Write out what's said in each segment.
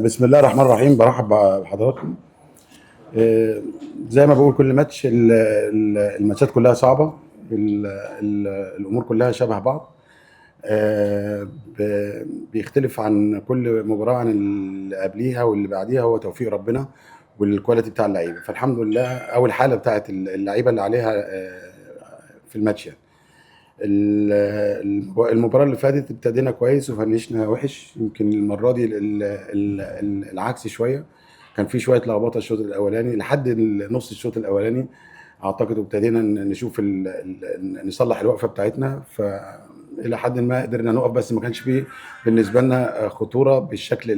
بسم الله الرحمن الرحيم، برحب بحضراتكم. آه، زي ما بقول كل ماتش الماتشات كلها صعبة. الأمور كلها شبه بعض. بيختلف عن كل مباراة عن اللي قبليها واللي بعديها، هو توفيق ربنا والكواليتي بتاع اللعيبة. فالحمد لله، أو الحالة بتاعت اللعيبة اللي عليها في الماتش يعني. المباراة اللي فاتت ابتدينا كويس وفنشنا وحش. يمكن المرة دي العكس شوية. كان في شوية لخبطة الشوط الأولاني لحد نص الشوط الأولاني أعتقد، وابتدينا نشوف نصلح الوقفة بتاعتنا. فإلى حد ما قدرنا نقف، بس ما كانش فيه بالنسبة لنا خطورة بالشكل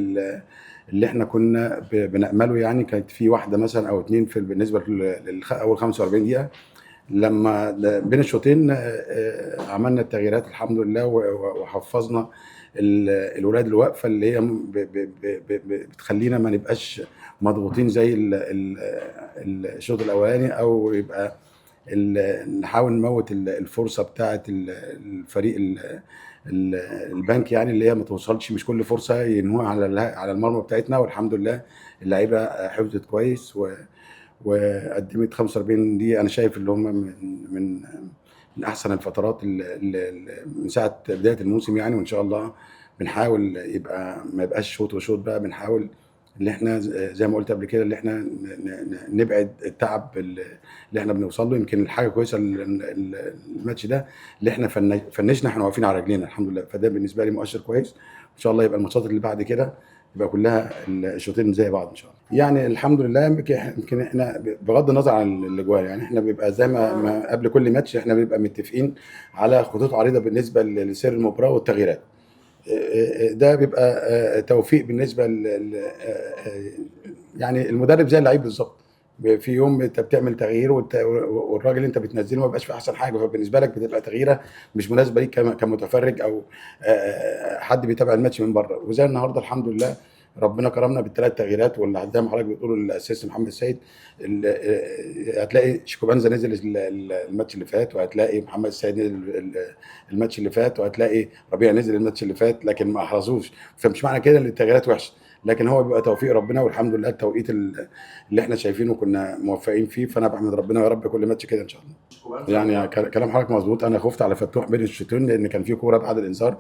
اللي احنا كنا بنأمله. يعني كانت في واحدة مثلا أو اتنين بالنسبة لأول 45 دقيقة. لما بين الشوطين عملنا التغييرات الحمد لله، وحفظنا الولاد الواقفه اللي هي بتخلينا ما نبقاش مضغوطين زي الشوط الاولاني، او يبقى نحاول نموت الفرصه بتاعه الفريق البنك، يعني اللي هي ما توصلش، مش كل فرصه ينهوها على المرمى بتاعتنا. والحمد لله اللعيبه حفظت كويس وقدمت 45 دقيقة. أنا شايف اللي هم من من أحسن الفترات من ساعة بداية الموسم يعني. وإن شاء الله بنحاول يبقى ما يبقاش شوط وشوط بقى. بنحاول اللي احنا زي ما قلت قبل كده، اللي احنا نبعد التعب اللي احنا بنوصل له. يمكن الحاجة كويسة الماتش ده اللي احنا فنشنا، احنا واقفين على رجلينا الحمد لله. فده بالنسبة لي مؤشر كويس. إن شاء الله يبقى الماتشات اللي بعد كده يبقى كلها الشوطين زي بعض ان شاء الله. يعني الحمد لله. يمكن احنا بغض النظر عن الاجوال، يعني احنا بيبقى زي ما قبل كل ماتش احنا بنبقى متفقين على خطوط عريضه بالنسبه لسير المباراه والتغييرات. ده بيبقى توفيق بالنسبه يعني المدرب زي اللعيب بالظبط. في يوم انت بتعمل تغيير والراجل اللي انت بتنزله ما بيبقاش في احسن حاجه، فبالنسبه لك بتبقى تغييره مش مناسبه ليك كمتفرج، او حد بيتابع الماتش من بره. وزي النهارده الحمد لله ربنا كرمنا بالثلاث تغييرات، واللي زي ما حضرتك بتقول الاساس محمد السيد. هتلاقي شيكوبانزا نزل الماتش اللي فات، وهتلاقي محمد السيد نزل الماتش اللي فات، وهتلاقي ربيع نزل الماتش اللي فات لكن ما احرزوش. فمش معنى كده ان التغييرات وحشه، لكن هو بيبقى توفيق ربنا. والحمد لله التوقيت اللي احنا شايفينه كنا موفقين فيه. فانا بحمد ربنا يا رب كل ماتش كده ان شاء الله. يعني كلام حضرتك مظبوط. انا خفت على فتوح بين الشوطين لان كان في كوره بعد الانذار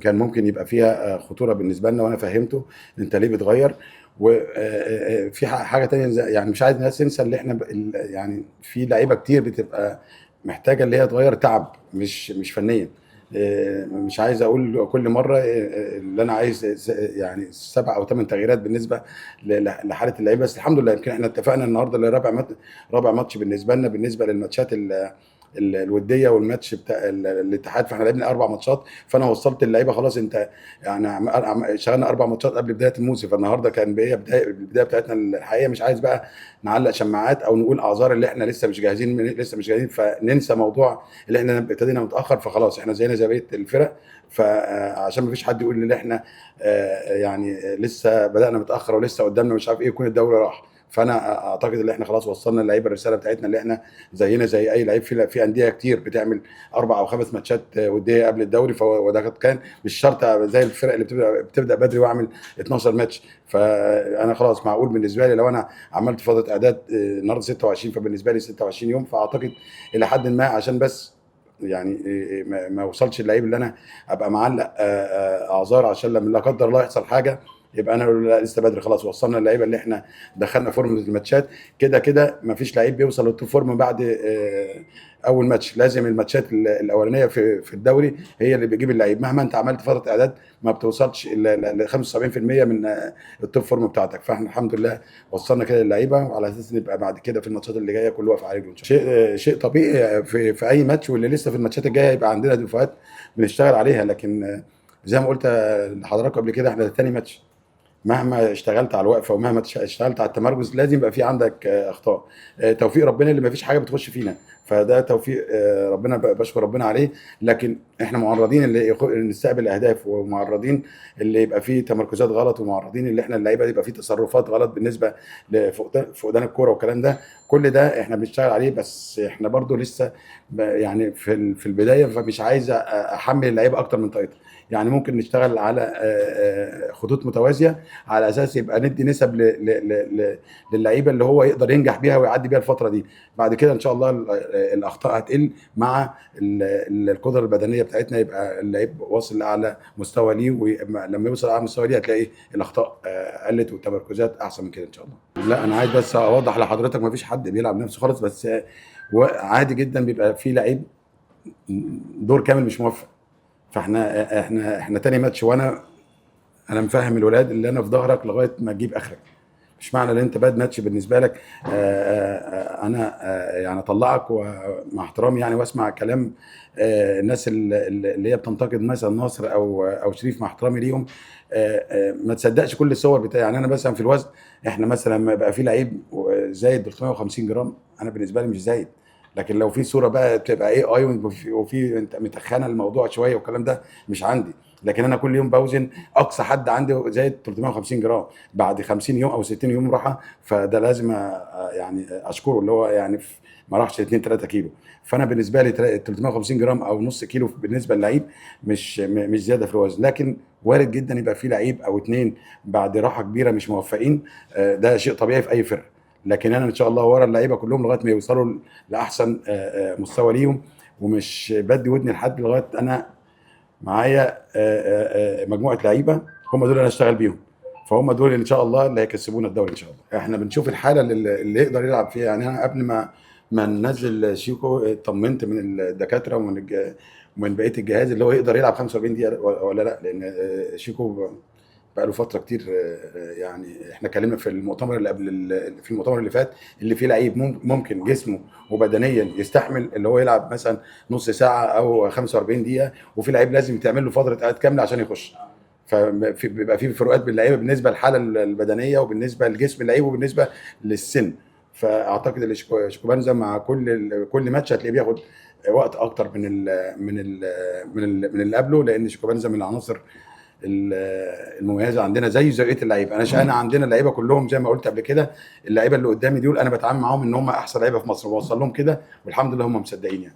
كان ممكن يبقى فيها خطوره بالنسبه لنا، وانا فهمته انت ليه بتغير. وفي حاجه تانية، يعني مش عايز الناس تنسى اللي احنا يعني في لعيبه كتير بتبقى محتاجه اللي هي تغير تعب، مش فنيا. مش عايز اقول كل مره اللي انا عايز يعني 7 أو 8 تغييرات بالنسبه لحاله اللعيبه. بس الحمد لله يمكن احنا اتفقنا النهارده اللي رابع ماتش بالنسبه لنا، بالنسبه للماتشات الوديه والماتش بتاع الاتحاد. فاحنا لعبنا 4 ماتشات، فانا وصلت اللعيبه خلاص. انت يعني شغلنا 4 ماتشات قبل بدايه الموسم. فالنهارده كان البدايه بتاعتنا الحقيقيه. مش عايز بقى نعلق شماعات او نقول اعذار اللي احنا لسه مش جاهزين، فننسى موضوع اللي احنا ابتدينا متاخر. فخلاص احنا زينا زي بقيه الفرق. فعشان ما فيش حد يقول ان احنا يعني لسه بدانا متاخر ولسه قدامنا مش عارف ايه يكون الدوري راح. فانا اعتقد ان احنا خلاص وصلنا اللعيبه الرساله بتاعتنا، اللي احنا زينا زي اي لعيب. في انديه كتير بتعمل 4 أو 5 ماتشات وديه قبل الدوري. وده كان مش شرط زي الفرق اللي بتبدا بدري واعمل 12 ماتش. فانا خلاص معقول بالنسبه لي لو انا عملت فتره اعداد النهارده 26، فبالنسبه لي 26 يوم. فاعتقد الى حد ما عشان بس يعني ما وصلش اللعيب اللي انا ابقى معلق اعذار، عشان لما لا قدر الله يحصل حاجه يبقى انا لسه بدري. خلاص وصلنا اللعيبه اللي احنا دخلنا فورم الماتشات. كده كده ما فيش لعيب بيوصل للتوب فورم بعد اول ماتش. لازم الماتشات الاولانيه في الدوري هي اللي بيجيب اللعيب. مهما انت عملت فتره اعداد ما بتوصلش ل 75% من التوب فورم بتاعتك. فاحنا الحمد لله وصلنا كده اللعيبه، وعلى اساس نبقى بعد كده في الماتشات اللي جايه كله واقف على رجله. شيء طبيعي في اي ماتش، واللي لسه في الماتشات الجايه يبقى عندنا دفعات بنشتغل عليها. لكن زي ما قلت لحضراتكم قبل كده، احنا ده تاني ماتش. مهما اشتغلت على الوقفه ومهما اشتغلت على التمركز لازم يبقى في عندك اخطاء. توفيق ربنا اللي ما فيش حاجه بتخش فينا. فده توفيق ربنا، بشكر ربنا عليه. لكن احنا معرضين اللي نستقبل اهداف، ومعرضين اللي يبقى فيه تمركزات غلط، ومعرضين اللي احنا اللعيبه يبقى فيه تصرفات غلط بالنسبه لفقدان الكوره والكلام ده. كل ده احنا بنشتغل عليه. بس احنا برضو لسه يعني في البدايه، فمش عايز احمل اللعيبه اكتر من طاقتها. يعني ممكن نشتغل على خطوط متوازيه، على اساس يبقى ندي نسب للعيبه اللي هو يقدر ينجح بيها ويعدي بيها الفتره دي. بعد كده ان شاء الله الاخطاء هتقل مع القدره البدنيه بتاعتنا، يبقى اللعيب واصل لاعلى مستوى ليه، ولما يوصل لاعلى مستوى ليه هتلاقي الاخطاء قلت والتمركزات احسن من كده ان شاء الله. لا انا عايز بس اوضح لحضرتك، ما فيش حد بيلعب نفسه خالص، بس عادي جدا بيبقى في لعيب دور كامل مش موفق. فاحنا تاني ماتش، انا مفهم الولاد اللي انا في ظهرك لغايه ما تجيب اخرك. مش معنى ان انت باد ماتش بالنسبه لك انا يعني اطلعك ومع احترامي يعني، واسمع كلام الناس اللي هي بتنتقد مثلا ناصر او شريف، مع احترامي ليهم. ما تصدقش كل الصور بتاعي. يعني انا مثلا في الوزن، احنا مثلا لما يبقى في لعيب زايد 350 جرام، انا بالنسبه لي مش زايد. لكن لو في صوره بقى بتبقى اي اي وفي انت متخنه الموضوع شويه والكلام ده مش عندي. لكن انا كل يوم بوزن، اقصى حد عندي زايد 350 جرام بعد 50 يوم او 60 يوم راحه، فده لازم يعني اشكره، اللي هو يعني ما راحش 2 3 كيلو. فانا بالنسبه لي 350 جرام او نص كيلو بالنسبه للعيب مش زياده في الوزن. لكن وارد جدا يبقى في لعيب او اتنين بعد راحه كبيره مش موفقين، ده شيء طبيعي في اي فرقه. لكن انا ان شاء الله ورا اللعيبه كلهم لغايه ما يوصلوا لاحسن مستوى ليهم، ومش بدي ودني لحد لغايه انا معايا مجموعه لعيبه هم دول اللي انا اشتغل بيهم. فهم دول ان شاء الله اللي هيكسبونا الدوري ان شاء الله. احنا بنشوف الحاله اللي يقدر يلعب فيها. يعني انا قبل ما ننزل شيكو اطمنت من الدكاتره ومن بقيه الجهاز اللي هو يقدر يلعب 45 دقيقه ولا لا، لان شيكو بقى له فتره كتير. يعني احنا اتكلمنا في المؤتمر اللي قبل في المؤتمر اللي فات، اللي فيه لعيب ممكن جسمه وبدنيا يستحمل اللي هو يلعب مثلا نص ساعه او 45 دقيقه، وفي لعيب لازم يتعمل له فتره قعد كامله عشان يخش. فبيبقى في فروقات بين اللعيبه بالنسبه للحاله البدنيه وبالنسبه لجسم اللعيب وبالنسبه للسن. فاعتقد ان شيكوبانزا مع كل ماتش هتلاقيه بياخد وقت اكتر من اللي قبله، لان شيكوبانزا من العناصر المميزه عندنا زي بقيه اللعيبه. انا عندنا اللعيبه كلهم زي ما قلت قبل كده، اللعيبه اللي قدامي دول انا بتعامل معاهم ان هم احسن لعيبه في مصر، وبوصل لهم كده والحمد لله هم مصدقين يعني.